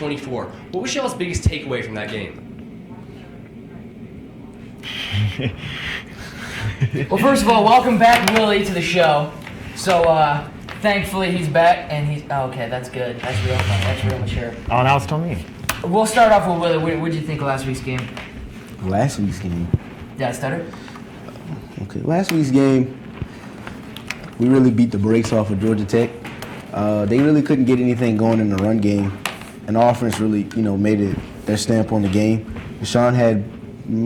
43-24. What was y'all's biggest takeaway from that game? Well, first of all, welcome back, Willie, to the show. So, thankfully he's back, and he's okay. That's good. That's real fun. That's real mature. Oh, now it's to me. We'll start off with Willie. What did you think of last week's game? Last week's game. Yeah, I stutter. Okay, last week's game, we really beat the brakes off of Georgia Tech. They really couldn't get anything going in the run game, and the offense really, made it their stamp on the game. Deshaun had,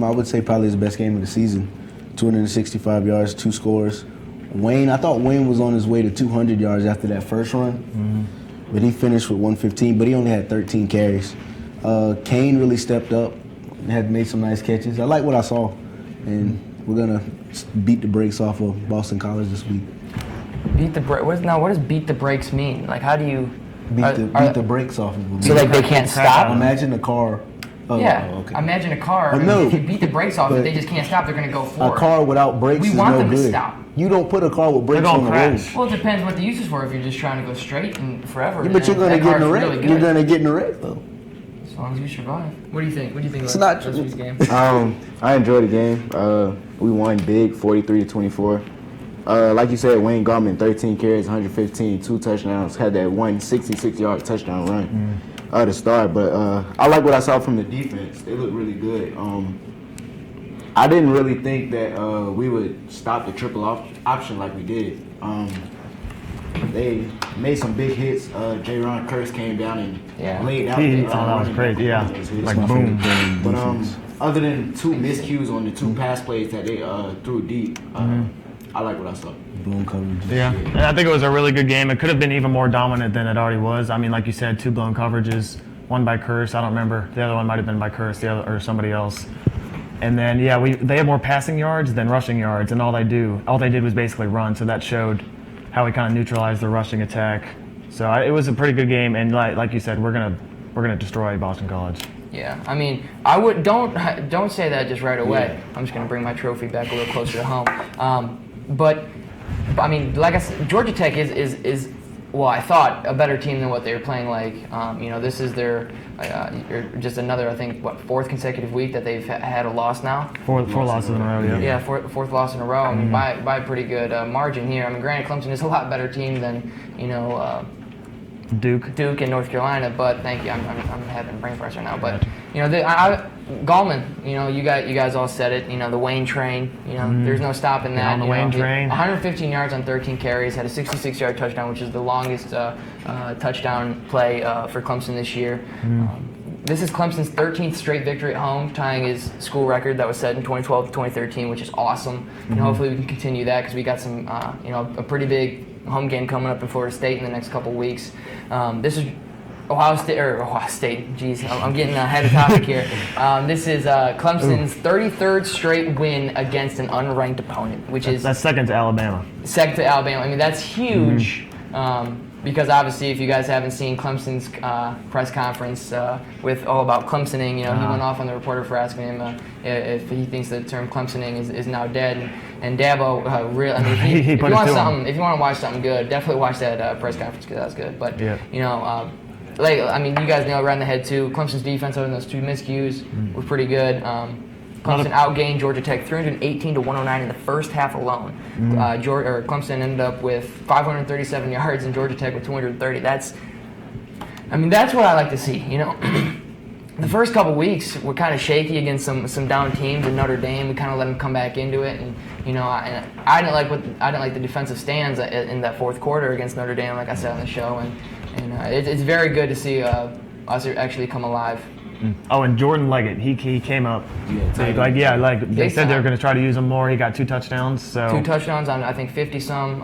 I would say, probably his best game of the season. 265 yards, 2 scores. I thought Wayne was on his way to 200 yards after that first run, but he finished with 115, but he only had 13 carries. Kane really stepped up and had made some nice catches. I like what I saw, and we're going to beat the brakes off of Boston College this week. Beat the brakes? What does beat the brakes mean? Like, how do you... Beat the brakes off of them. So, like, they can't stop? Imagine a car... Okay. Imagine a car. No, if you beat the brakes off, if they just can't stop, they're going to go forward. A car without brakes is no good. We want them to stop. You don't put a car with brakes on the road. Well, it depends what the use is for. If you're just trying to go straight and forever, yeah, but you're going to get in a wreck. Really you're going to get in a wreck, though. As long as you survive. What do you think? What do you think it's about not this week's game? I enjoyed the game. We won big, 43-24. Like you said, Wayne Gallman, 13 carries, 115, 2 touchdowns, had that 166-yard touchdown run to start. But I like what I saw from the defense. They looked really good. I didn't really think that we would stop the triple option like we did. They made some big hits. J-Ron Curse came down and laid out. That was great, yeah. Like boom. But other than 2 miscues on the 2 pass plays that they threw deep, I like what I saw. Blown coverage. Yeah, and I think it was a really good game. It could have been even more dominant than it already was. I mean, like you said, 2 blown coverages, one by Curse. I don't remember. The other one might have been by Curse, or somebody else. And then, they had more passing yards than rushing yards, and all they did was basically run. So that showed how we kind of neutralized the rushing attack. So it was a pretty good game, and like you said, we're gonna destroy Boston College. Yeah, I mean, don't say that just right away. Yeah. I'm just gonna bring my trophy back a little closer to home. But I mean, like I said, Georgia Tech is well, I thought a better team than what they were playing like. This is their just another, I think, 4th consecutive week that they've had a loss now. Four losses in a row, yeah. Yeah, fourth loss in a row. I mean, by a pretty good margin here. I mean, granted, Clemson is a lot better team than Duke and North Carolina, but thank you. I'm having brain fart right now. But Gallman, you guys all said it. The Wayne train. There's no stopping that. On the Wayne train. 115 yards on 13 carries, had a 66-yard touchdown, which is the longest touchdown play for Clemson this year. This is Clemson's 13th straight victory at home, tying his school record that was set in 2012 to 2013, which is awesome. And hopefully we can continue that because we got some, a pretty big home game coming up in Florida State in the next couple weeks. This is Ohio State. Geez, I'm getting ahead of topic here. This is Clemson's 33rd straight win against an unranked opponent, which is that's second to Alabama. Second to Alabama. I mean, that's huge. Because obviously, if you guys haven't seen Clemson's press conference with all about Clemsoning, he went off on the reporter for asking him if he thinks the term Clemsoning is now dead. And Dabo, really, I mean, if you want to watch something good, definitely watch that press conference because that's good. But you guys nailed it right in the head too. Clemson's defense, other than those 2 miscues, were pretty good. Clemson outgained Georgia Tech 318 to 109 in the first half alone. Clemson ended up with 537 yards and Georgia Tech with 230. That's what I like to see. The first couple weeks were kind of shaky against some down teams. In Notre Dame, we kind of let them come back into it, and I didn't like the defensive stands in that 4th quarter against Notre Dame, like I said on the show, and it's very good to see us actually come alive. Oh, and Jordan Leggett, he came up. They said they were going to try to use him more. He got 2 touchdowns. So 2 touchdowns on I think 57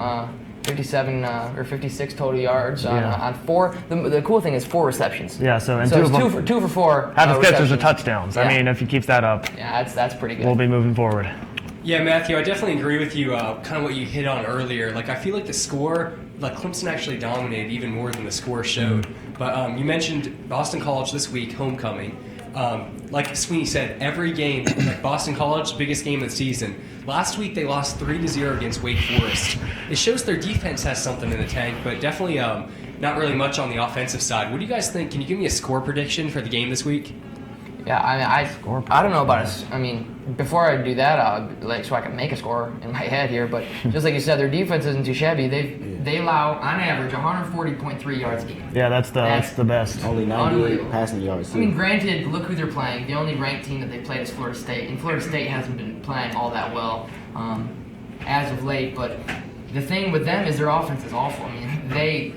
or 56 total yards on 4. The cool thing is 4 receptions. Yeah, so it's 2 for 4. Half his catches are touchdowns. Yeah. I mean, if he keeps that up, that's pretty good. We'll be moving forward. Yeah, Matthew, I definitely agree with you. Kind of what you hit on earlier. Like, I feel like the score, like Clemson actually dominated even more than the score showed. But you mentioned Boston College this week, homecoming. Like Sweeney said, every game, like Boston College, biggest game of the season. Last week they lost 3-0 against Wake Forest. It shows their defense has something in the tank, but definitely not really much on the offensive side. What do you guys think? Can you give me a score prediction for the game this week? Yeah, I mean, I don't know about us. I mean, before I do that, so I can make a score in my head here. But just like you said, their defense isn't too shabby. They allow on average 140.3 yards a game. Yeah, that's the best. Only 98 passing yards. I mean, granted, look who they're playing. The only ranked team that they played is Florida State, and Florida State hasn't been playing all that well as of late. But the thing with them is their offense is awful. I mean, they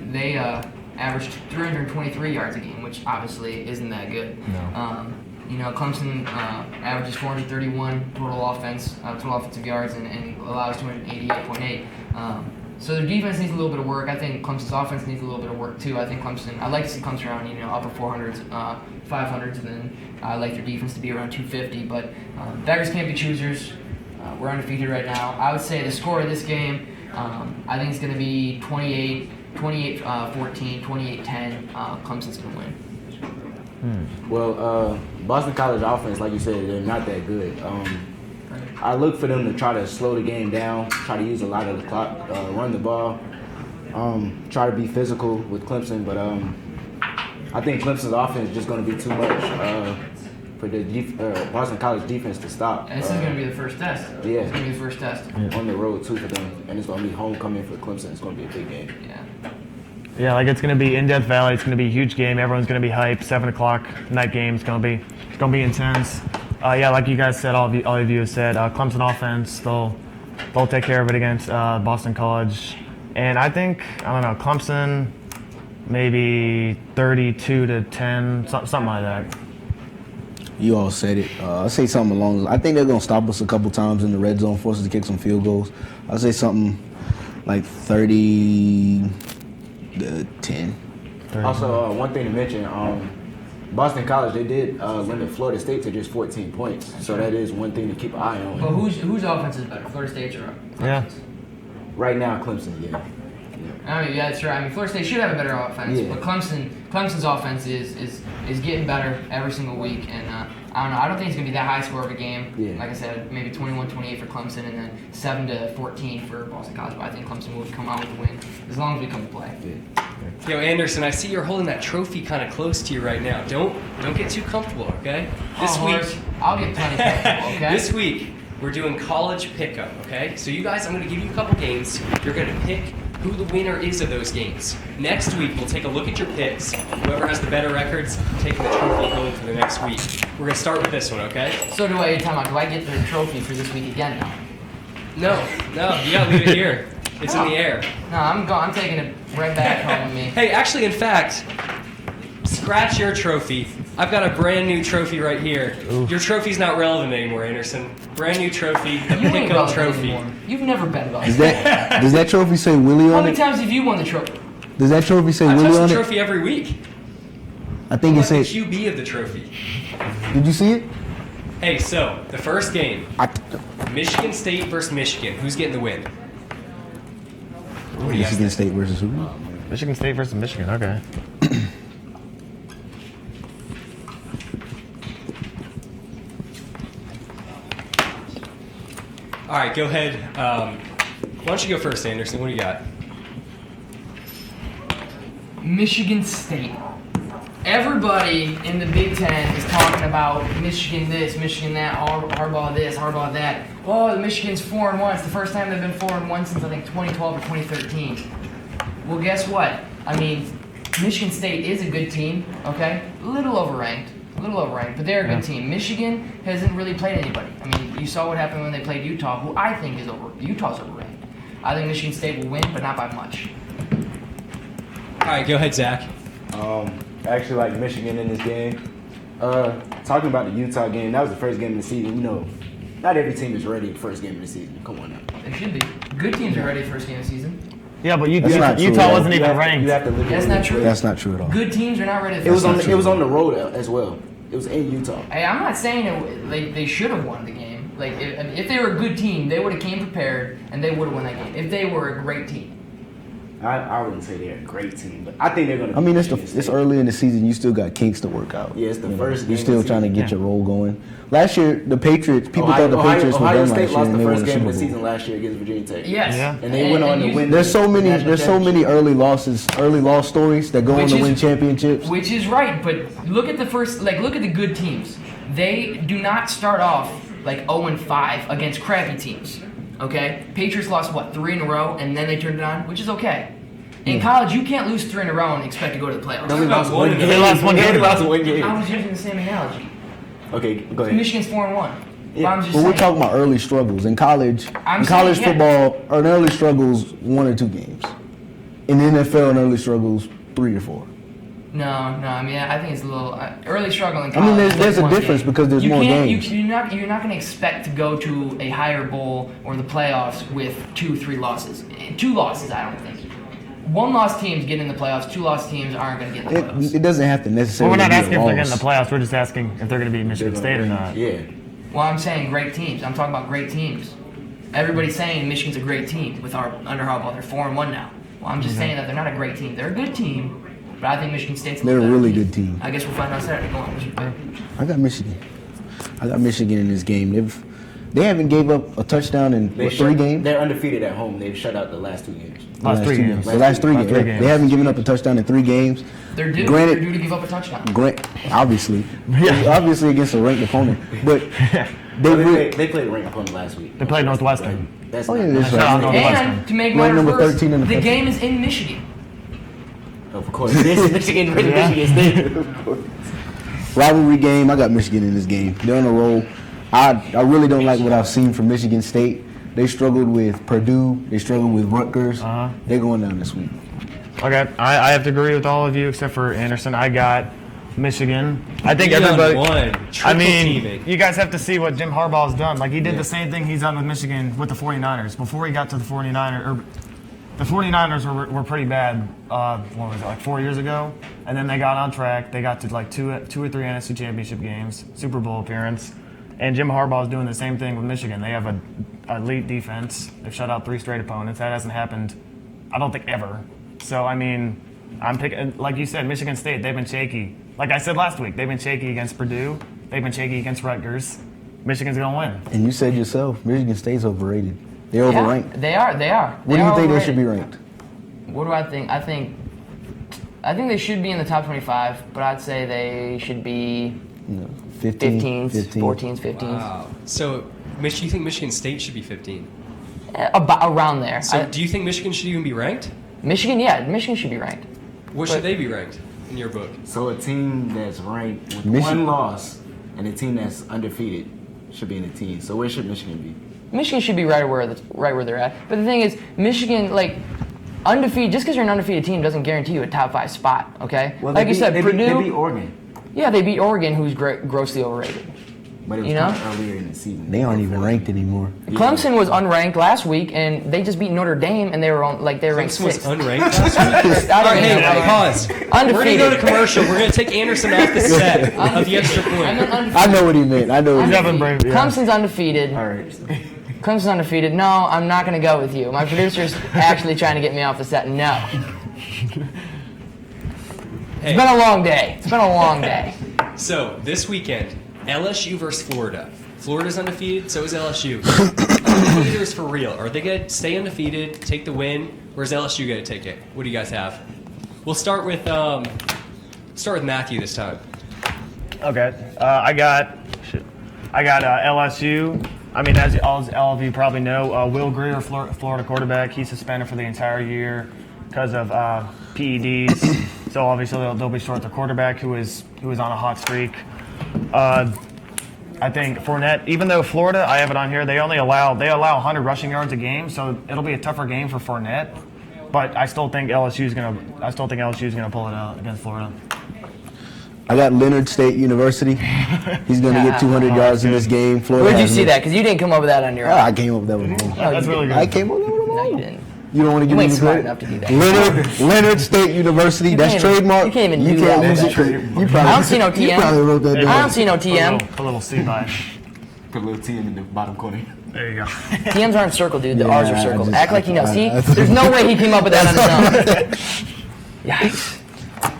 averaged 323 yards a game, which obviously isn't that good. No. Clemson averages 431 total offensive yards, and allows 288.8. So their defense needs a little bit of work. I think Clemson's offense needs a little bit of work too. I think I'd like to see Clemson around upper 400s, 500s, and then I like their defense to be around 250. But beggars can't be choosers. We're undefeated right now. I would say the score of this game, I think it's going to be 28-14, 28-10. Clemson's going to win. Well, Boston College offense, like you said, they're not that good. I look for them to try to slow the game down, try to use a lot of the clock, run the ball, try to be physical with Clemson. But I think Clemson's offense is just going to be too much for the Boston College defense to stop. And this is going to be the first test. Yeah. It's going to be the first test. On the road, too, for them. And it's going to be homecoming for Clemson. It's going to be a big game. Yeah. Yeah, like it's going to be in Death Valley. It's going to be a huge game. Everyone's going to be hyped. 7 o'clock night game. It's going to be intense. Yeah, like you guys said, all of you have said, Clemson offense, they'll take care of it against Boston College. And I think, I don't know, Clemson maybe 32-10, something like that. You all said it. I'll say something along those. I think they're going to stop us a couple times in the red zone, force us to kick some field goals. I'll say something like 30-10. Also, one thing to mention, Boston College, they did limit Florida State to just 14 points. So that is one thing to keep an eye on. But whose offense is better, Florida State's or Yeah. Right now, Clemson, yeah. I mean, yeah, that's right. I mean, Florida State should have a better offense, Yeah. but Clemson's offense is getting better every single week, and I don't know. I don't think it's gonna be that high score of a game. Yeah. Like I said, maybe 21-28 for Clemson, and then 7-14 for Boston College. But I think Clemson will come out with the win as long as we come to play. Yeah. Yo, Anderson, I see you're holding that trophy kind of close to you right now. Don't get too comfortable, okay? This Horace, I'll get plenty comfortable, okay? This week, we're doing college pickup, okay? So you guys, I'm going to give you a couple games. You're going to pick who the winner is of those games. Next week, we'll take a look at your picks. Whoever has the better records, taking the trophy home for the next week. We're going to start with this one, okay? So do I get the trophy for this week again now? No, you got to leave it here. It's in the air. No, I'm taking it right back home with me. Hey, actually, in fact, scratch your trophy. I've got a brand new trophy right here. Oof. Your trophy's not relevant anymore, Anderson. Brand new trophy, the You ain't Pickle relevant trophy. anymore. You've never been Does relevant. does that trophy say Willie How on many it? times have you won the trophy? Does that trophy say I Willie touch on the it? trophy every week. I think I'm it like the says. QB of the trophy. Did you see it? Hey, so, the first game, Michigan State versus Michigan. Who's getting the win? What do you guys Michigan think? State versus who? Michigan State versus Michigan. Okay. All right, go ahead. Why don't you go first, Anderson? What do you got? Michigan State. Everybody in the Big Ten is talking about Michigan this, Michigan that, Harbaugh this, Harbaugh that. Oh, the Michigan's 4-1. It's the first time they've been 4-1 since I think 2012 or 2013. Well, guess what? I mean, Michigan State is a good team. Okay, a little overranked, but they're a good team. Michigan hasn't really played anybody. I mean, you saw what happened when they played Utah, who I think is Utah's overranked. I think Michigan State will win, but not by much. All right, go ahead, Zach. I actually like Michigan in this game. Talking about the Utah game, that was the first game of the season. You know, not every team is ready the first game of the season. Come on now. They should be. Good teams are ready first game of the season. Yeah, but That's not true, Utah though. wasn't You even have to- ranked. You have to look That's at not it. true. That's not true at all. Good teams are not ready for It was first on. game. It was on the road as well. It was in Utah. Hey, I'm not saying they should have won the game. Like if they were a good team, they would have came prepared and they would have won that game. If they were a great team, I wouldn't say they're a great team, but I think they're going to. I mean, it's early in the season. You still got kinks to work out. Yeah, it's the first game. You're still of the trying to season. get your role going. Last year, the Patriots. People thought the Patriots were done last State year, lost and the they won first the game Super of the Bowl. season last year against Virginia Tech. Yes. Yeah. And they went on to win. There's so many early losses, early loss stories that go on to win championships. Which is right, but look at look at the good teams. They do not start off like 0-5 against crappy teams. Okay? Patriots lost 3 in a row, and then they turned it on, which is okay. In college, you can't lose 3 in a row and expect to go to the playoffs. They lost one game. They lost one game. They lost one game. I was using the same analogy. Okay, go ahead. Michigan's 4-1. Yeah. I'm just But we're saying. talking about early struggles in college. I'm In college saying, football, an early struggles 1 or 2 games. In the NFL, an early struggles 3 or 4. No. I mean, I think it's a little early struggle in I college. mean, is there's a one difference game. because there's You more can't- games. You're not going to expect to go to a higher bowl or the playoffs with 2-3 losses. 2 losses, I don't think. 1-loss teams get in the playoffs. 2-loss teams aren't going to get in the playoffs. It doesn't have to Well, necessarily we're not be a asking if they're getting loss. the playoffs. We're just asking if they're going to beat Michigan State or not. Yeah. Well, I'm saying great teams. I'm talking about great teams. Everybody's saying Michigan's a great team with our under Harbaugh. They're 4-1 now. Well, I'm just saying that they're not a great team. They're a good team, but I think Michigan State's a They're a little better really good team. I guess we'll find out Saturday. Go on, Michigan. I got Michigan. I got Michigan in this game. They haven't gave up a touchdown in 3 games. They're undefeated at home. They've shut out the last 2 games. Last 3 games. The last 3 Last games. 3 games. They haven't given up a touchdown in 3 games. They're due. Granted- They're due to give up a touchdown. Obviously against a ranked opponent, but They played a ranked opponent last week. They played Northwestern. That's Oh, yeah, not- that's Shout out right. Northwestern. And to make Ranked matters number worse, 13 in the the country. game is in Michigan. Of course, it is Michigan versus Michigan State. rivalry game. I got Michigan in this game. They're on a roll. I really don't like what I've seen from Michigan State. They struggled with Purdue. They struggled with Rutgers. They're going down this week. Okay, I have to agree with all of you except for Anderson. I got Michigan. I think Leon everybody. won. I Triple mean, teaming. you guys have to see what Jim Harbaugh's done. Like, he did the same thing he's done with Michigan with the 49ers. Before he got to the 49ers, the 49ers were pretty bad, what was it, like 4 years ago? And then they got on track. They got to like two or three NFC championship games, Super Bowl appearance. And Jim Harbaugh's doing the same thing with Michigan. They have an elite defense. They've shut out 3 straight opponents. That hasn't happened, I don't think, ever. So, I mean, I'm picking, like you said, Michigan State, they've been shaky. Like I said last week, they've been shaky against Purdue. They've been shaky against Rutgers. Michigan's going to win. And you said yourself, Michigan State's overrated. They're overranked. They are. What do you think they should be ranked? What do I think? I think they should be in the top 25, but I'd say they should be 15, 14s, 15s. Wow. So, you think Michigan State should be 15? About around there. So, do you think Michigan should even be ranked? Michigan should be ranked. What should they be ranked in your book? So a team that's ranked with Michigan. 1 loss and a team that's undefeated should be in the team. So where should Michigan be? Michigan should be right where they're at. But the thing is, Michigan, like, undefeated, just because you're an undefeated team doesn't guarantee you a top 5 spot, okay? Well, like you said, Purdue. They beat Oregon, Yeah, they beat Oregon, who's grossly overrated. but it was You kind know? of earlier in the season. They aren't even ranked anymore. Clemson was unranked last week, and they just beat Notre Dame, and they were ranked Clemson was 6th. unranked last week? I All don't right, hey, know. pause. We're going to go to Undefeated. commercial. We're going to take Anderson off the set of the extra I meant point. undefeated. I know what he meant. Devin Brave, yeah. Clemson's undefeated. All right. Clemson's undefeated. No, I'm not going to go with you. My producer's actually trying to get me off the set. No. It's been a long day. So, this weekend, LSU versus Florida. Florida's undefeated, so is LSU. Undefeaters for real. Are they going to stay undefeated, take the win, or is LSU going to take it? What do you guys have? We'll start with Matthew this time. Okay, I got LSU. I mean, as all of you probably know, Will Greer, Florida quarterback, he's suspended for the entire year because of PEDs. So obviously they'll be short their quarterback who is on a hot streak. I think Fournette, even though Florida, I have it on here, they allow 100 rushing yards a game, so it'll be a tougher game for Fournette. But I still think LSU's gonna pull it out against Florida. I got Leonard State University. He's going to get 200 yards in this game. Florida Where'd you has see no- that? Because you didn't come up with that on your own. I came up with that one. That's really good. I came up with that one. No, you didn't. You don't want to give You me ain't the smart credit? enough to do that. Leonard State University. You That's can't even- trademark. you can't even do can't that. use That's it. You probably, I don't see no You TM. probably wrote that I down. don't see no TM. A little C by. Put a little team in the bottom corner. There you go. TMs aren't circled, dude. The Yeah, R's are circled. I just- Act like you know. I- See, I- there's no way he came up with that on his own. Yikes.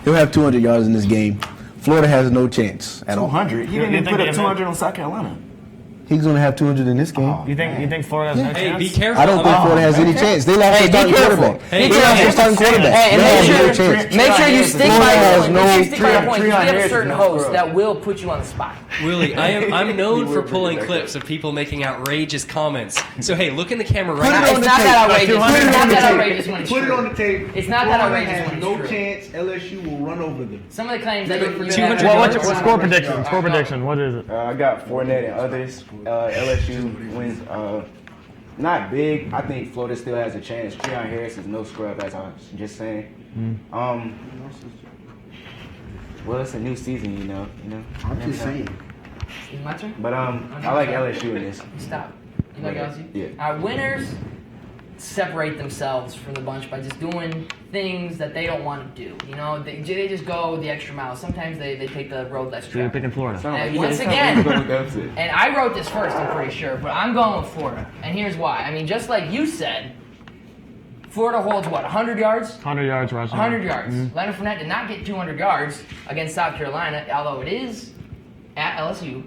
He'll have 200 yards in this game. Florida has no chance at all. 200. He didn't You even think put they up 200 on South Carolina. He's going to have 200 in this game. You think Florida has no Hey, chance? be careful. I don't think Florida has any chance. They lost Hey, their be starting careful. quarterback. Hey, They lost their starting quarterback. Hey, and They have no make sure, chance. make sure you stick by Florida your has point. no Make sure you stick by your Treon point. We have a Harris certain is no host scrub. that will put you on the spot. Willie, I'm known for would pulling predict clips of people making outrageous comments. So hey, look in the camera Put it right on now. It's the not tape. that outrageous. Put it It's on not the that tape. outrageous when it's Put it true. on the tape. It's not that Florida outrageous has when it's no true. chance. LSU will run over them. Some of the claims that you 200 have. What's your Alright, score go. prediction? Score prediction. What is it? I got Fournette and others. LSU wins. Not big. I think Florida still has a chance. Treon Harris is no scrub, as I was just saying. Well, it's a new season, you know. I'm just saying. My turn? But I like LSU in this. Stop. You like LSU? Yeah. Our winners separate themselves from the bunch by just doing things that they don't want to do. You know, they just go the extra mile. Sometimes they take the road less So you're traveled. picking Florida. And once again, again, and I wrote this first, I'm pretty sure, but I'm going with Florida. And here's why. I mean, just like you said, Florida holds what, 100 yards? 100 yards rushing. 100 yards. Leonard Fournette did not get 200 yards against South Carolina, although it is at LSU.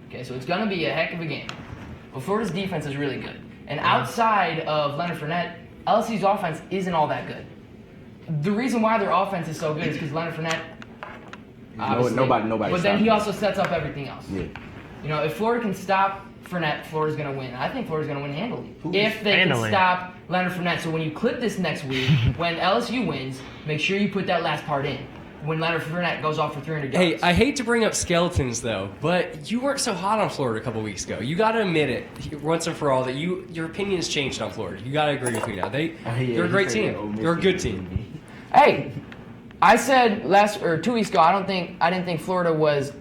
Okay, so it's going to be a heck of a game. But Florida's defense is really good. And outside of Leonard Fournette, LSU's offense isn't all that good. The reason why their offense is so good is because Leonard Fournette, obviously, nobody but then stops he him. also sets up everything else. Yeah. You know, if Florida can stop Fournette, Florida's going to win. I think Florida's going to win handily. If they Handily. can stop Leonard Fournette. So when you clip this next week, when LSU wins, make sure you put that last part in. When Leonard Fournette goes off for 300 Hey, yards. I hate to bring up skeletons though, but you weren't so hot on Florida a couple weeks ago. You got to admit it once and for all that your opinion has changed on Florida. You got to agree with me now. They're a great team. They're a good team. Hey, I said 2 weeks ago I didn't think Florida was,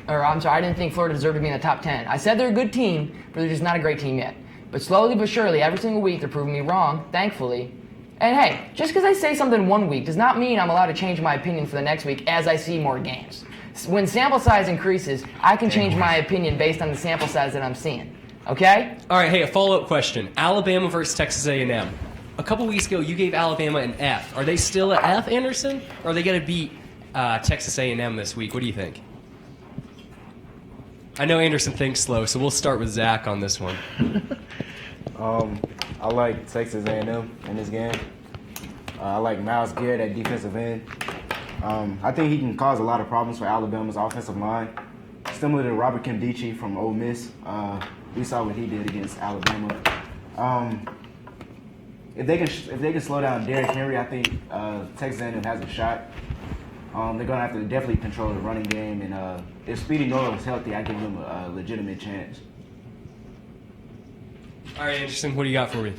or I'm sorry, I didn't think Florida deserved to be in the top 10. I said they're a good team, but they're just not a great team yet. But slowly but surely, every single week they're proving me wrong, thankfully. And hey, just because I say something 1 week does not mean I'm allowed to change my opinion for the next week as I see more games. When sample size increases, I can change my opinion based on the sample size that I'm seeing. Okay? All right, hey, a follow-up question. Alabama versus Texas A&M. A couple weeks ago, you gave Alabama an F. Are they still an F, Anderson? Or are they going to beat Texas A&M this week? What do you think? I know Anderson thinks slow, so we'll start with Zach on this one. I like Texas A&M in this game. I like Myles Garrett at defensive end. I think he can cause a lot of problems for Alabama's offensive line. Similar to Robert Kimdichie from Ole Miss. We saw what he did against Alabama. If they can slow down Derrick Henry, I think Texas A&M has a shot. They're gonna have to definitely control the running game, and if Speedy Norwell is healthy, I give him a legitimate chance. All right, Anderson, what do you got for me?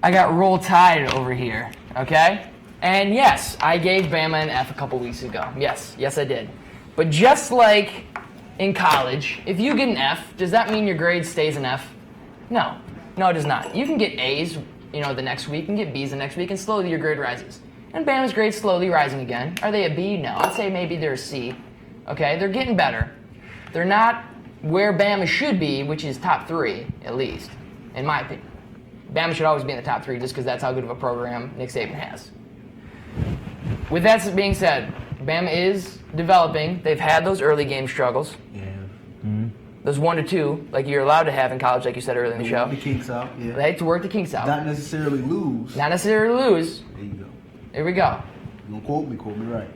I got Roll Tide over here, okay? And yes, I gave Bama an F a couple weeks ago. Yes, I did. But just like in college, if you get an F, does that mean your grade stays an F? No, it does not. You can get A's, the next week, and get B's the next week, and slowly your grade rises. And Bama's grade's slowly rising again. Are they a B? No, I'd say maybe they're a C. Okay, they're getting better. They're not where Bama should be, which is top 3, at least, in my opinion. Bama should always be in the top 3 just because that's how good of a program Nick Saban has. With that being said, Bama is developing. They've had those early game struggles. Yeah. Those 1 to 2, like you're allowed to have in college, like you said earlier in the show. The kinks out. Yeah. They had to work the kinks out. Not necessarily lose. Not necessarily lose. There you go. Here we go. You gonna quote me right.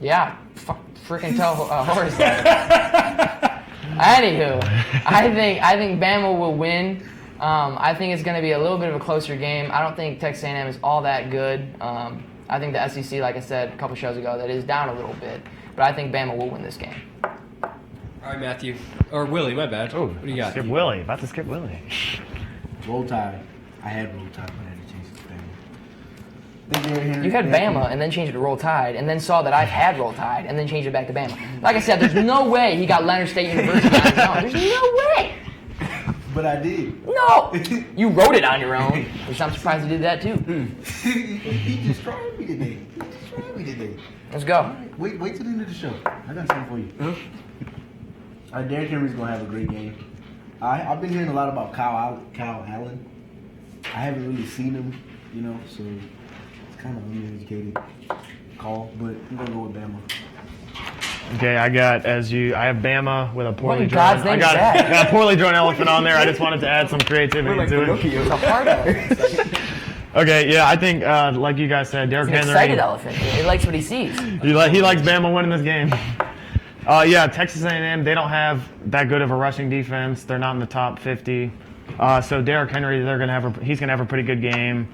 Yeah, freaking tell horse that. Anywho, I think Bama will win. I think it's going to be a little bit of a closer game. I don't think Texas A&M is all that good. I think the SEC, like I said a couple shows ago, that is down a little bit. But I think Bama will win this game. All right, Matthew. Or Willie, my bad. Oh, what do you got? Skip Willie. About to skip Willie. Roll Tide. I had Roll Tide, but I had to change it to Bama. Think Derrick Henry- You had Bama and then changed it to Roll Tide, and then saw that I've had Roll Tide and then changed it back to Bama. Like I said, there's no way he got Leonard State University on his own. There's no way. But I did. No. You wrote it on your own, which I'm surprised you did that too. He just tried me today. Let's go. All right, wait till the end of the show. I got something for you. Derrick Henry's gonna have a great game. I've been hearing a lot about Kyle Allen. I haven't really seen him, so it's kind of an uneducated call, but I'm gonna go with Bama. Okay, I have Bama with a poorly in drawn. God's name I is got that? a poorly drawn elephant on there. I just wanted to add some creativity into it. It's a hard elephant. Okay, yeah, I think like you guys said, Derrick It's an Henry. excited elephant. He likes what he sees. He likes Bama winning this game. Yeah, Texas A&M, they don't have that good of a rushing defense. They're not in the top 50. So Derrick Henry, he's gonna have a pretty good game.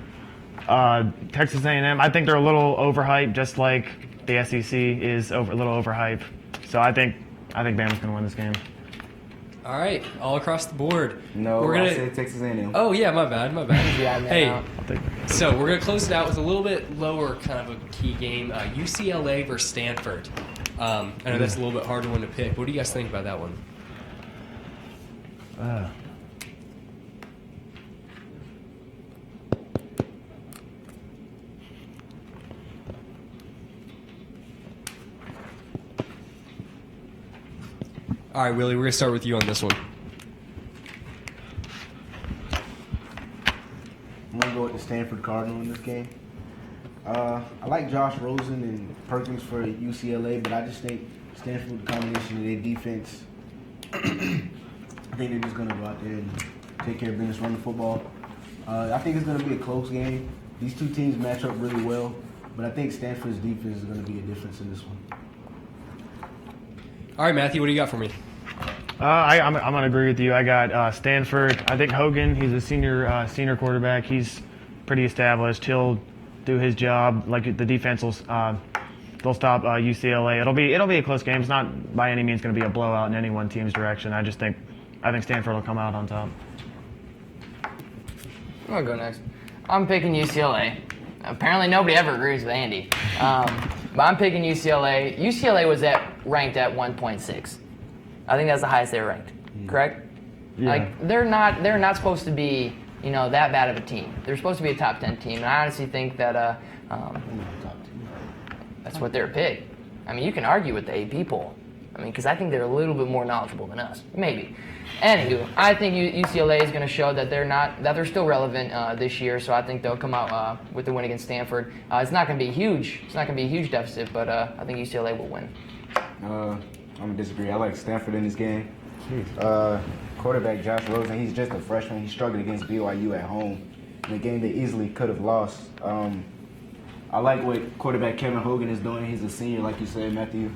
Texas A&M, I think they're a little overhyped, just like the SEC is a little overhyped. So I think Bama's gonna win this game. All right, all across the board. No, we're I gonna. said Texas A&M. Oh yeah, my bad. Yeah, man. Hey, so we're gonna close it out with a little bit lower kind of a key game: UCLA versus Stanford. I know that's a little bit harder one to pick. What do you guys think about that one? All right, Willie, we're gonna start with you on this one. I'm gonna go with the Stanford Cardinal in this game. I like Josh Rosen and Perkins for UCLA, but I just think Stanford, with the combination of their defense, I think they're just gonna go out there and take care of business, run the football. I think it's gonna be a close game. These two teams match up really well, but I think Stanford's defense is gonna be a difference in this one. All right, Matthew, what do you got for me? I'm gonna agree with you. I got Stanford. I think Hogan. He's a senior quarterback. He's pretty established. He'll do his job. Like the defense will, they'll stop UCLA. It'll be a close game. It's not by any means going to be a blowout in any one team's direction. I think Stanford will come out on top. I'm gonna go next. I'm picking UCLA. Apparently, nobody ever agrees with Andy. But I'm picking UCLA. UCLA was ranked at 1.6. I think that's the highest they were ranked. Correct? Yeah. Like they're not supposed to be that bad of a team. They're supposed to be a top 10 team, and I honestly think that that's what they're picked. I mean, you can argue with the AP poll. I mean, because I think they're a little bit more knowledgeable than us. Maybe. Anywho, I think UCLA is going to show that they're still relevant this year. So I think they'll come out with the win against Stanford. It's not going to be huge. It's not going to be a huge deficit, but I think UCLA will win. I'm gonna disagree. I like Stanford in this game. Quarterback Josh Rosen, he's just a freshman. He struggled against BYU at home in a game they easily could have lost. I like what quarterback Kevin Hogan is doing. He's a senior, like you said, Matthew.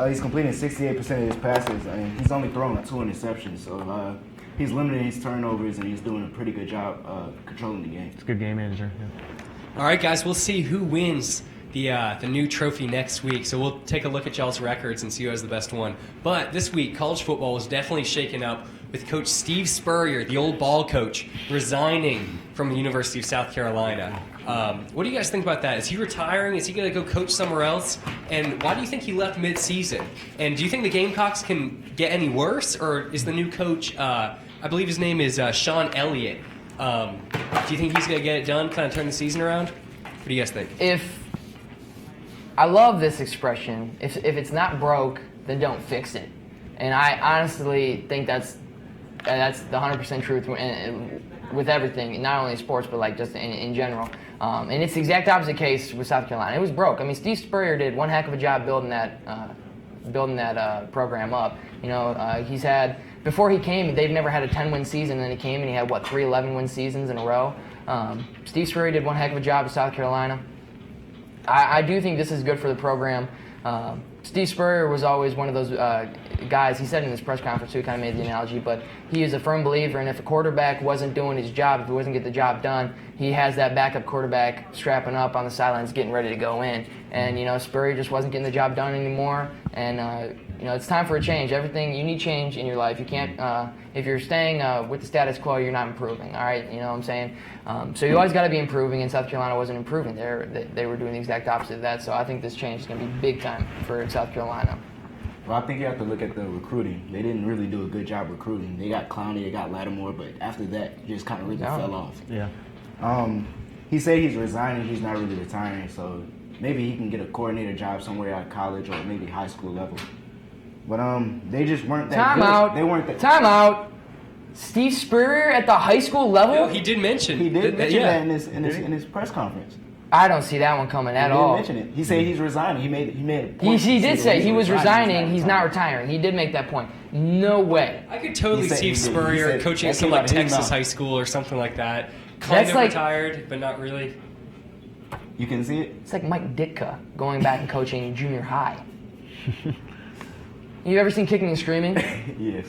He's completing 68% of his passes, and he's only thrown 2 interceptions. So he's limiting his turnovers, and he's doing a pretty good job controlling the game. It's a good game manager. Yeah. All right, guys, we'll see who wins the new trophy next week. So we'll take a look at y'all's records and see who has the best one. But this week, college football was definitely shaken up with Coach Steve Spurrier, the old ball coach, resigning from the University of South Carolina. What do you guys think about that? Is he retiring? Is he going to go coach somewhere else? And why do you think he left mid-season? And do you think the Gamecocks can get any worse? Or is the new coach, I believe his name is Sean Elliott, do you think he's going to get it done, kind of turn the season around? What do you guys think? I love this expression. If it's not broke, then don't fix it. And I honestly think that's the 100% truth with everything, not only sports, but like just in general. And it's the exact opposite case with South Carolina. It was broke. I mean, Steve Spurrier did one heck of a job building that program up. He's had, before he came, they've never had a 10-win season, and then he came and he had, 3 11-win seasons in a row. Steve Spurrier did one heck of a job at South Carolina. I do think this is good for the program. Steve Spurrier was always one of those guys, he said in his press conference too, kind of made the analogy, but he is a firm believer, and if a quarterback wasn't doing his job, if he wasn't getting the job done, he has that backup quarterback strapping up on the sidelines getting ready to go in. And, Spurrier just wasn't getting the job done anymore, and, it's time for a change. You need change in your life. You can't, if you're staying with the status quo, you're not improving, all right? You know what I'm saying? So you always got to be improving, and South Carolina wasn't improving. They were doing the exact opposite of that, so I think this change is going to be big time for South Carolina. Well, I think you have to look at the recruiting. They didn't really do a good job recruiting. They got Clowney, they got Lattimore, but after that, it just kind of really fell off. Yeah. He said he's resigning. He's not really retiring, so maybe he can get a coordinator job somewhere at college or maybe high school level. But they just weren't that good. Time out. They weren't that. Time out. Steve Spurrier at the high school level? No, he did mention. He did mention yeah. that in his press conference. I don't see that one coming at He all. did mention it. He said he's resigning. He made a He, point he to did say he was resigning. He's not retiring. retiring. He did make that point. No way. I could totally He said- see he did. He Spurrier said- coaching that at some came like out of his Texas mouth. high school or something like that. Kind That's of like- retired, but not really. You can see it. It's like Mike Ditka going back and coaching junior high. You ever seen Kicking and Screaming? Yes.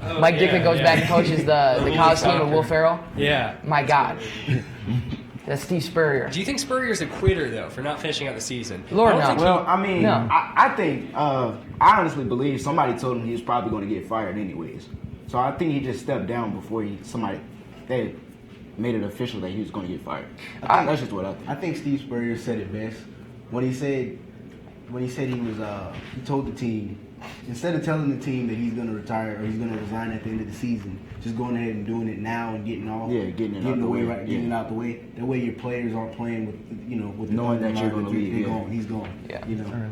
Oh, Mike yeah, Ditka goes yeah. back and coaches the college team with Will Ferrell. Yeah. My God. That's Steve Spurrier. Do you think Spurrier's a quitter though for not finishing out the season? Lord, I don't no. think Well, I mean, No. I think I honestly believe somebody told him he was probably going to get fired anyways. So I think he just stepped down before they made it official that he was going to get fired. I think that's just what I think. I think Steve Spurrier said it best when he said he told the team, instead of telling the team that he's going to retire or he's going to resign at the end of the season, just going ahead and doing it now and getting off, getting it out the way, right, getting yeah. it out the way. That way your players aren't playing with Knowing the that you're gonna leave, They're yeah. gone. He's gone. Yeah. You know.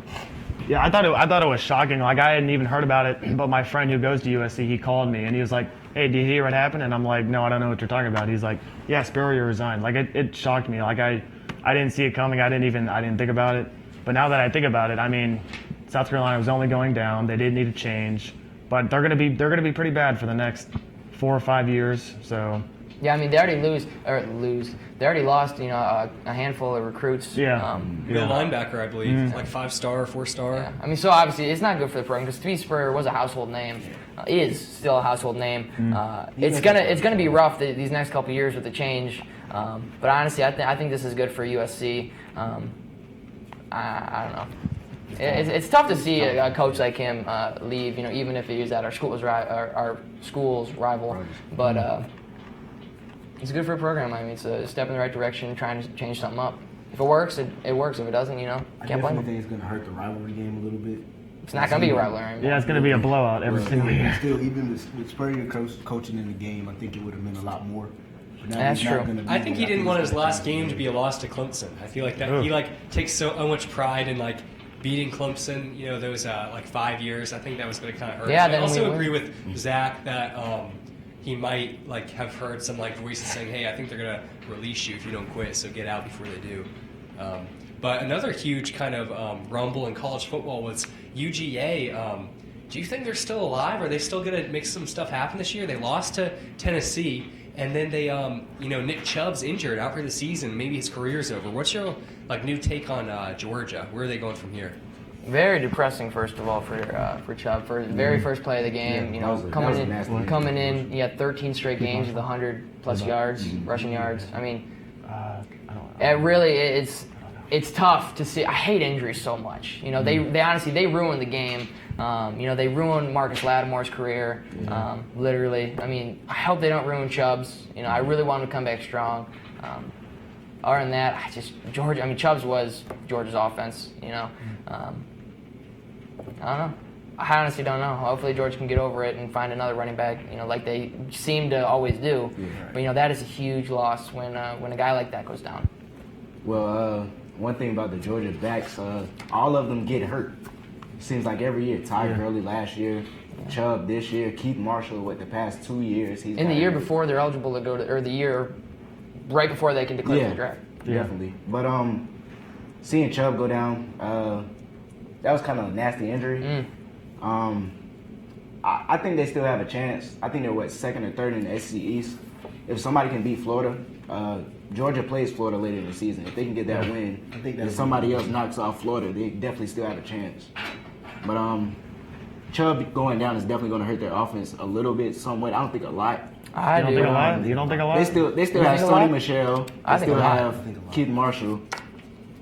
Yeah, I thought it was shocking. Like I hadn't even heard about it, but my friend who goes to USC, he called me and he was like, "Hey, do you hear what happened?" And I'm like, "No, I don't know what you're talking about." He's like, "Yeah, Spurrier resigned." Like it shocked me. Like I didn't see it coming. I didn't think about it. But now that I think about it, I mean, South Carolina was only going down. They did need a change, but they're gonna be pretty bad for the next 4 or 5 years. So Yeah, I mean they already They already lost, a handful of recruits. yeah, Middle linebacker, I believe, like 5-star, 4-star. Yeah. I mean, so obviously it's not good for the program because Steve Spurrier was a household name, is still a household name. It's gonna be rough these next couple of years with the change. But honestly, I think this is good for USC. I don't know. It's tough to see a coach like him leave. Even if he is at our school's rival, but. It's good for a program. I mean, it's a step in the right direction, trying to change something up. If it works, it works. If it doesn't, I can't blame definitely him. think it's going to hurt the rivalry game a little bit. It's not going to be a rivalry. yeah, it's gonna be a blowout every single year. Still, even with Spurrier coaching in the game, I think it would have meant a lot more. But now That's he's not true. gonna be I think he there. didn't want it's his gonna last be- game to be a loss to Clemson. I feel like that Ugh. he takes so much pride in beating Clemson. those 5 years. I think that was going to kind of hurt. Yeah, I then we also win. agree with Zach that he might have heard some voices saying, "Hey, I think they're going to release you if you don't quit, so get out before they do." But another huge kind of rumble in college football was UGA. Do you think they're still alive? Are they still going to make some stuff happen this year? They lost to Tennessee, and then they, Nick Chubb's injured out for the season. Maybe his career's over. What's your new take on Georgia? Where are they going from here? Very depressing, first of all, for Chubb. For the very first play of the game, that was a nasty one. coming in, he had 13 straight games with 100+ yards, rushing yards. I mean, I don't know. it really it's tough to see. I hate injuries so much. They honestly ruined the game. They ruined Marcus Lattimore's career. Literally. I mean, I hope they don't ruin Chubb's. I really want him to come back strong. Other than that, Chubb's was Georgia's offense. I don't know. I honestly don't know. Hopefully Georgia can get over it and find another running back, like they seem to always do. But that is a huge loss when a guy like that goes down. Well, one thing about the Georgia backs, all of them get hurt. Seems like every year. Ty Gurley last year, Chubb this year, Keith Marshall the past 2 years. In the year before they're eligible to go to, or the year right before they can declare for the draft. Definitely. But seeing Chubb go down, that was kind of a nasty injury. I think they still have a chance. I think they're second or third in the SEC East. If somebody can beat Florida, Georgia plays Florida later in the season. If they can get that win, I think if that's somebody else knocks off Florida, they definitely still have a chance. But Chubb going down is definitely going to hurt their offense a little bit, somewhat. I don't think a lot. I You don't do. think a lot? You don't think a lot? They still You have think a lot? Sony Michel. I They think a still lot. have Keith Marshall.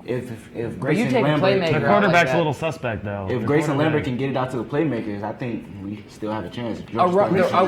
If But you Grayson take a Lambert, playmaker The out like quarterback's that. a little suspect though. if The Grayson quarterback- Lambert can get it out to the playmakers, I think we still have a chance. A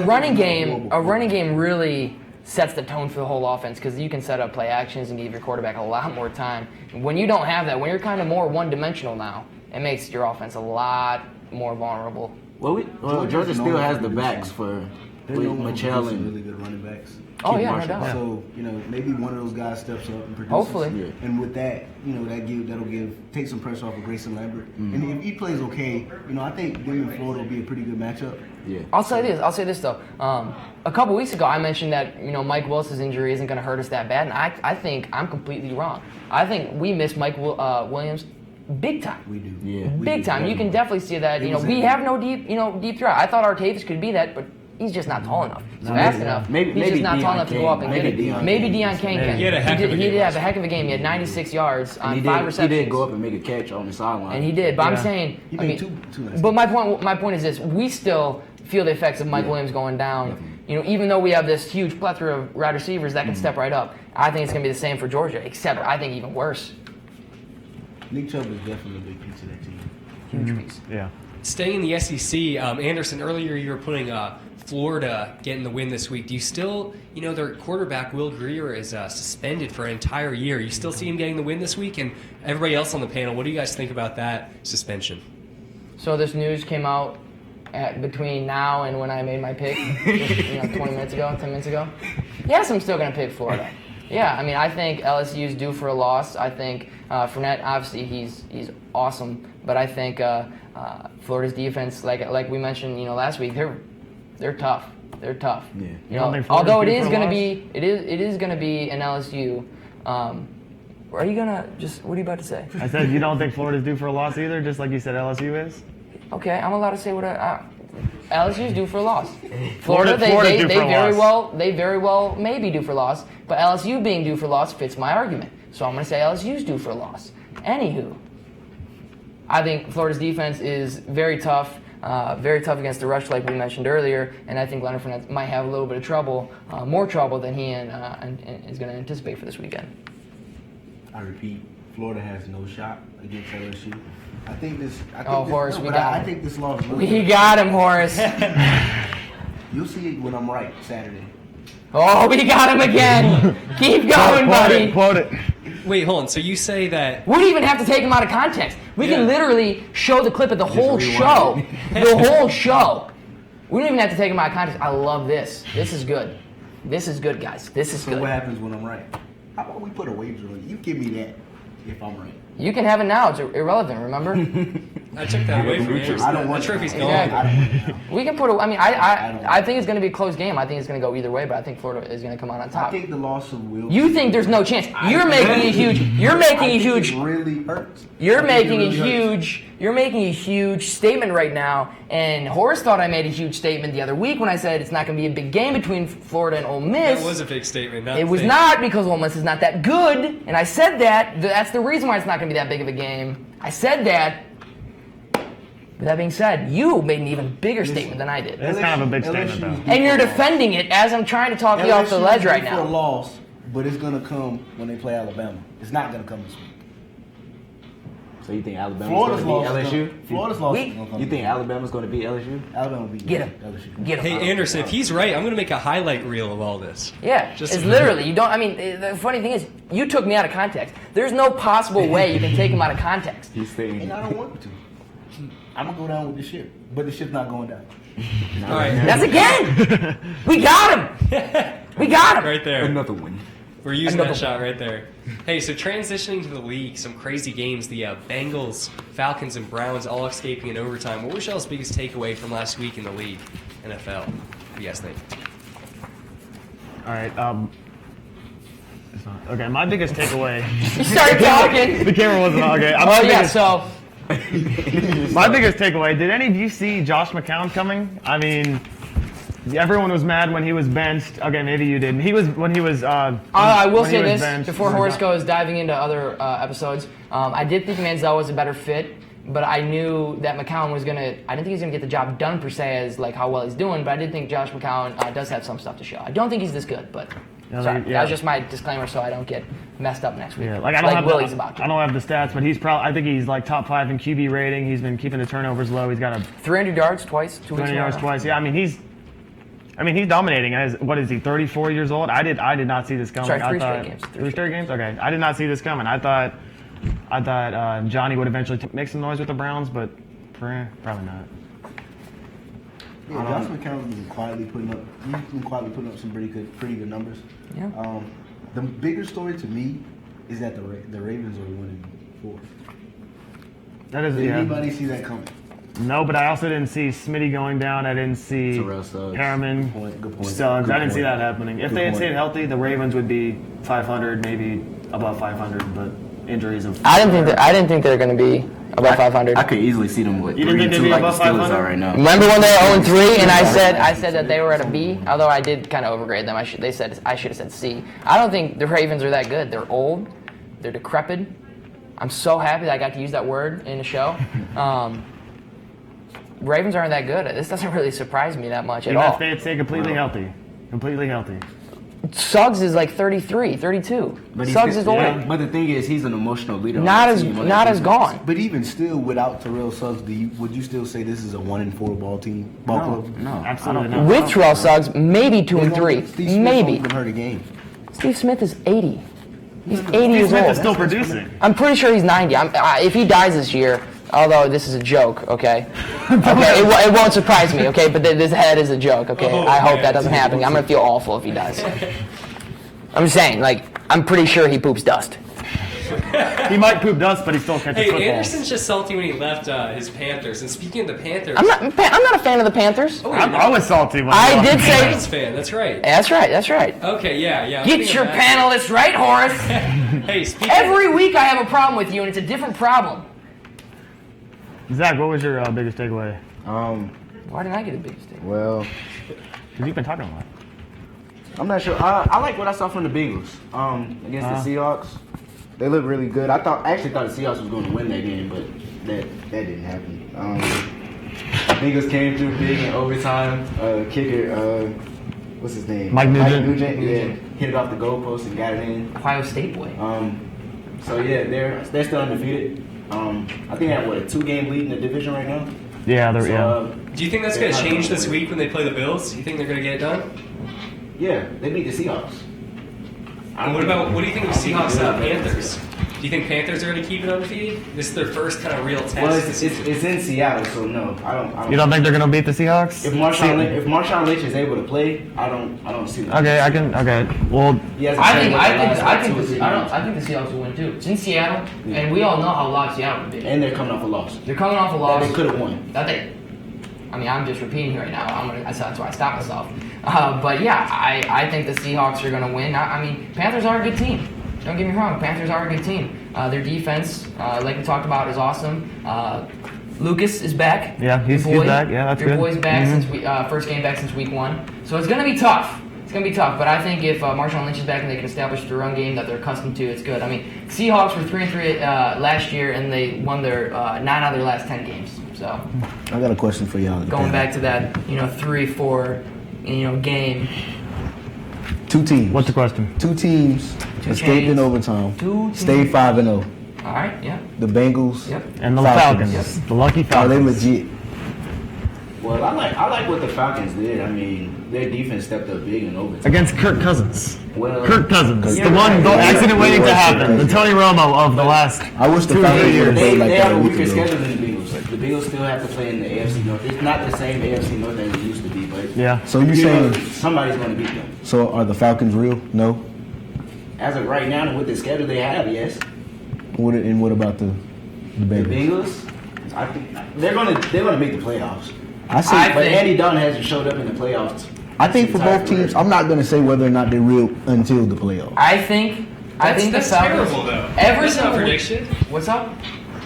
running game really sets the tone for the whole offense because you can set up play actions and give your quarterback a lot more time. When you don't have that, when you're kind of more one-dimensional now, it makes your offense a lot more vulnerable. Well, Georgia Georgia's still known has for the producing. backs for They're with known for Michelle producing and really good running backs. Oh, yeah, no Marshall. doubt. So, maybe one of those guys steps up and produces. Hopefully. Yeah. And with that, that'll take some pressure off of Grayson Lambert. And if he plays okay, I think them and Florida will be a pretty good matchup. Yeah. I'll say this though. A couple weeks ago, I mentioned that Mike Willis' injury isn't going to hurt us that bad, and I think I'm completely wrong. I think we miss Mike Williams big time. We do. Yeah. Big time. You can definitely see that. It was We a- have no deep threat. I thought Artavis could be that, but he's just not tall enough. He's fast enough. Maybe he's just not tall Deion enough to Kane. go up and Maybe get it. Deion Maybe Kane. Deion Kane can. He had a heck of a He game did have last a heck of a game. He had 96 yards on And 5 receptions. He did go up and make a catch on the sideline. And he did, but I'm Yeah. saying, He made two nice but my point is this: we still feel the effects of Mike Williams going down. Even though we have this huge plethora of wide receivers that can step right up, I think it's going to be the same for Georgia. Except I think even worse. Nick Chubb is definitely a big piece of that team. Huge piece. Yeah. Staying in the SEC, Anderson, earlier you were putting Florida getting the win this week. Do you still, their quarterback, Will Greer, is suspended for an entire year. You still see him getting the win this week? And everybody else on the panel, what do you guys think about that suspension? So this news came out between now and when I made my pick, just, 20 minutes ago, 10 minutes ago. Yes, I'm still going to pick Florida. Yeah, I think LSU's due for a loss. I think Fournette, obviously, he's awesome, but I think Florida's defense, like we mentioned, last week, th're tough. They're tough. Yeah. You don't think Florida's Although it due is for a going to loss? be, it is going to be an LSU. Are you gonna what are you about to say? I said you don't think Florida's due for a loss either, just like you said LSU is? Okay, I'm allowed to say what LSU's due for a loss. Florida's they due for a loss. very well may be due for a loss, but LSU being due for a loss fits my argument. So I'm going to say LSU's due for a loss. Anywho, I think Florida's defense is very tough against the rush, like we mentioned earlier, and I think Leonard Fournette might have a little bit of trouble, more trouble than he and is going to anticipate for this weekend. I repeat, Florida has no shot against LSU. Horace, we got him. I think this loss. We got him, Horace. You'll see it when I'm right Saturday. Oh, we got him again. Keep going, buddy. Quote it. Wait, hold on. So you say that... We don't even have to take him out of context. We can Yeah. literally show the clip of the whole rewind show. The whole show. We don't even have to take him out of context. I love this. This is good. This is good, guys. This is So what good. happens when I'm right? How about we put a wager on it? You give me that if I'm right. You can have it now. It's irrelevant, remember? I took that away from Anderson. I don't want That trophy's it. gone. Exactly. I don't want it now. We can put it. don't I think it's going to be a close game. I think it's going to go either way, but I think Florida is going to come out on I top. think the loss of Will. You think there's no chance? You're making a huge. You're making a huge. It really hurts. You're I think it making a really hurts. huge. You're making a huge statement right now, and Horace thought I made a huge statement the other week when I said it's not going to be a big game between Florida and Ole Miss. That was a big statement. It was not because Ole Miss is not that good, and I said that. That's the reason why it's not going to be that big of a game. I said that. With that being said, you made an even bigger statement than I did. That's kind of a big statement, though. And you're defending it as I'm trying to talk you off the ledge right For a now. loss, but it's gonna come when they play Alabama. It's not gonna come this week. So you think Alabama's Florida's going to loss. beat LSU? Florida's loss. We- is gonna come You this think week. Alabama's going to beat LSU? Alabama will beat Get him. LSU. Get him. Hey, Anderson, if he's right, I'm going to make a highlight reel of all this. Yeah, Just it's so- literally, you don't, the funny thing is, you took me out of context. There's no possible way you can take him out of context. He's saying. And I don't want to. I'm gonna go down with the ship, but the ship's not going down. All right. That's again! We got him! We got him! Right there. Another one. We're using Another that shot right there. Hey, so transitioning to the league, some crazy games. The Bengals, Falcons, and Browns all escaping in overtime. What was y'all's biggest takeaway from last week in the league, NFL? What do you guys think? All right. It's not, okay, my biggest takeaway. You started talking! The camera wasn't on. Okay. Oh yeah, so, My biggest takeaway. Did any of you see Josh McCown coming? I mean, everyone was mad when he was benched. Okay, maybe you didn't. When he was. I will when he say was this, benched. before Horace goes diving into other episodes, I did think Manziel was a better fit, but I knew that McCown was going to, I didn't think he was going to get the job done per se as like how well he's doing, but I did think Josh McCown does have some stuff to show. I don't think he's this good, but sorry, that was just my disclaimer so I don't get messed up next week. Yeah, like I don't have Willie's the, about to. I don't have the stats, but he's probably. I think he's like top 5 in QB rating. He's been keeping the turnovers low. He's got a 300 yards twice, 2 weeks 20 in a yards row. twice. Yeah, I mean he's dominating. As what is he? 34 years old. I did not see this coming. Sorry, I three thought, straight games. Three straight games. Okay, I did not see this coming. I thought Johnny would eventually make some noise with the Browns, but probably not. Yeah, Josh McCown's been quietly putting up some pretty good numbers. Yeah. The bigger story to me is that the Ravens are 1-4. That is, Did yeah. anybody see that coming? No, but I also didn't see Smitty going down. I didn't see Terrell Suggs. Harriman, Good point. Suggs. Good I didn't see point. that happening. If Good they had point. stayed healthy, the Ravens would be 500, maybe above 500. But injuries have. I didn't think they were going to be above 500. I could easily see them with You didn't think they'd 3-2 be like the above Steelers 500? are right now. Remember when they were 0-3 and I said that they were at a B, although I did kind of overgrade them. They said I should have said C. I don't think the Ravens are that good. They're old. They're decrepit. I'm so happy that I got to use that word in the show. Ravens aren't that good. This doesn't really surprise me that much at Even all. if they had stayed completely healthy. Completely healthy. Suggs is like 33, 32. Suggs is old. But the thing is, he's an emotional leader. Not on as the team, on not that as defense. gone. But even still, without Terrell Suggs, would you still say this is a 1-4 ball club? No, Absolutely I don't not. With Terrell Suggs, maybe 2-3. Steve Smith Maybe. won't even hurt a game. Steve Smith is 80. He's 80 Steve years Smith old. is still producing. I'm pretty sure he's 90. If he dies this year, although this is a joke, okay? Okay, it won't surprise me, okay? But this head is a joke, okay? Oh, I hope man. that doesn't happen. I'm gonna feel awful if he does. I'm just saying, like, I'm pretty sure he poops dust. He might poop dust, but he still catches Hey, footballs. Anderson's just salty when he left his Panthers. And speaking of the Panthers, I'm not a fan of the Panthers. Oh, I'm always salty when I did say. Giants fan. That's right. That's right. That's right. Okay, yeah. I'm Get thinking your of that. panelists right, Horace. Hey, speaking. Every week I have a problem with you, and it's a different problem. Zach, what was your biggest takeaway? Why didn't I get a big stick? Well, Because you've been talking a lot. I'm not sure. I like what I saw from the Bengals against the Seahawks. They look really good. I actually thought the Seahawks was going to win that game, but that didn't happen. Bengals came through big in overtime. Kicker, what's his name? Mike Nugent. Yeah, hit it off the goalpost and got it in. Ohio State boy. So yeah, they're still undefeated. I think they have a 2-game lead in the division right now. Yeah, they're, So, yeah. Do you think that's going to change this week when they play the Bills? Do you think they're going to get it done? Yeah, they beat the Seahawks. And what do you think of Seahawks Panthers? Do you think Panthers are going to keep it undefeated? This is their first kind of real test. Well, this season. it's in Seattle, so no, I don't. You don't think they're going to beat the Seahawks? If Marshawn Lynch is able to play, I don't see that. Okay. Well, He hasn't played in the last, 2 or 3 games. I think the Seahawks will win too. It's in Seattle, and we all know how loud Seattle would be. And they're coming off a loss. They're coming off a That loss. they could have won. I'm just repeating right now. That's why I stopped myself. But yeah, I think the Seahawks are going to win. Panthers are a good team. Don't get me wrong. Panthers are a good team. Their defense, like we talked about, is awesome. Lucas is back. Yeah, he's back. Yeah, that's Your good. boy's back since first game back since week 1. So it's going to be tough. It's going to be tough. But I think if Marshawn Lynch is back and they can establish the run game that they're accustomed to, it's good. Seahawks were 3-3 last year, and they won their 9 out of their last 10 games. So I got a question for y'all. going back to that, 3-4, game. 2 teams. what's the question? 2 teams escaped in overtime. 2 teams. Stayed 5-0. All right, yeah. The Bengals. Yep. And the Falcons. Falcons. The lucky Are Falcons. they legit? Well, I like what the Falcons did. Their defense stepped up big in overtime. Against Kirk Cousins. Well, Kirk Cousins. Yeah, The one, the right. accident waiting to Yeah. happen. The Tony Romo of the last I wish the 2 or 3 Falcons years. would've They played like have that a a week weaker ago. schedule than the Bengals. The Bengals still have to play in the AFC North. It's not the same AFC North as it used to be, but Yeah. So you saying? somebody's going to beat them. So are the Falcons real? No. As of right now, with the schedule they have, yes. What about the The Bengals? Bengals, I think they're gonna make the playoffs. I say. But Andy Dalton hasn't showed up in the playoffs. I think for Entire both teams, career. I'm not going to say whether or not they're real until the playoffs. I think That's the Falcons. terrible, though. Every That's not single a week. prediction. What's up?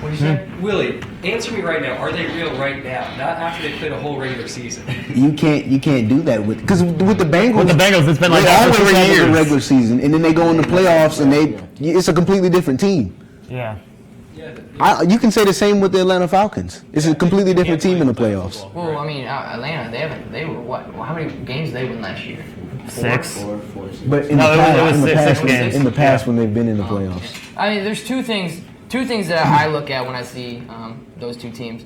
What did you say? Willie, answer me right now. Are they real right now? Not after they played a whole regular season. You can't do that because with the Bengals. With the Bengals, it's been like they that for always 3 have years. the regular season, and then they go in the playoffs, and it's a completely different team. Yeah. You can say the same with the Atlanta Falcons. It's a completely different team in the playoffs. Well, Atlanta, they were what? How many games did they win last year? 6. Four, six. But in No, the past, it was in the six past, games. in the past when they've been in the playoffs. There's two things that I look at when I see those 2 teams.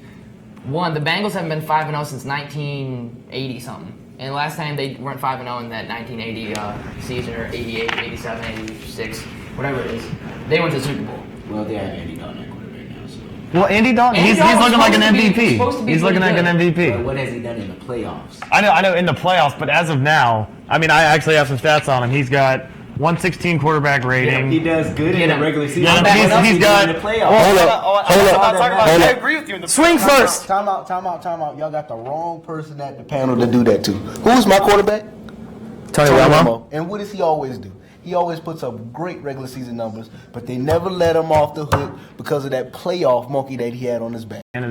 One, the Bengals haven't been 5-0 since 1980 something. And last time they weren't 5-0 in that 1980 season, or 88, 87, 86, whatever it is. They went to the Super Bowl. Well, they have Andy Dalton at quarterback now, so. Well, Andy Dalton, Andy he's Dalton's looking like an supposed to be- MVP. supposed to be He's looking like pretty an good. MVP. But what has he done in the playoffs? I know in the playoffs, but as of now, I mean, I actually have some stats on him. He's got 116 quarterback rating. He does good in the regular season. Yeah, What else he's he do got. in the playoffs. Hold up. I agree with you. In the Swing first. Time out. Y'all got the wrong person at the panel. To do that too. Who's my quarterback? Tony Romo. And what does he always do? He always puts up great regular season numbers, but they never let him off the hook because of that playoff monkey that he had on his back. End of the